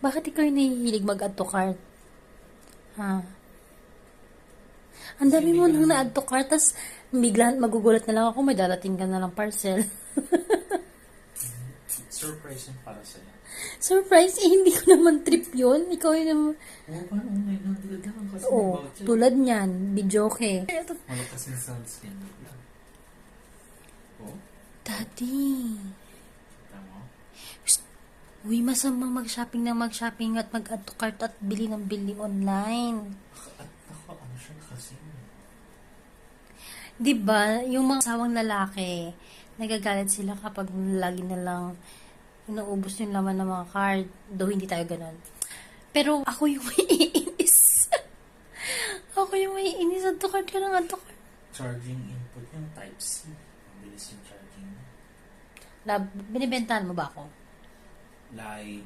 Bakit ikaw yung nahihilig mag-add to cart? Ha? Ang dami mo nang na-add to cart, tas bigla magugulat na lang ako, may darating ka na lang parcel. Surprise yun para sa'yo. Surprise, hindi ko naman trip yun. Ikaw yun naman. Oo, paano online lang talaga? Kasi may Oo, voucher. tulad niyan, videoke. Malakas yung sunscreen. Oo, Daddy. tama. Uy, masamang mag-shopping at mag-add to cart at bili ng bili online. At ako, ano siya kasi? Diba, yung mga asawang lalaki, nagagalit sila kapag lagi na lang inuubos yung laman ng mga card. Though hindi tayo ganun. Pero ako yung may iinis. Ako yung may iinis. Add to cart ka lang, add to cart. Charging input yung Type-C. Mabilis yung charging. Binibentahan mo ba ako? Like,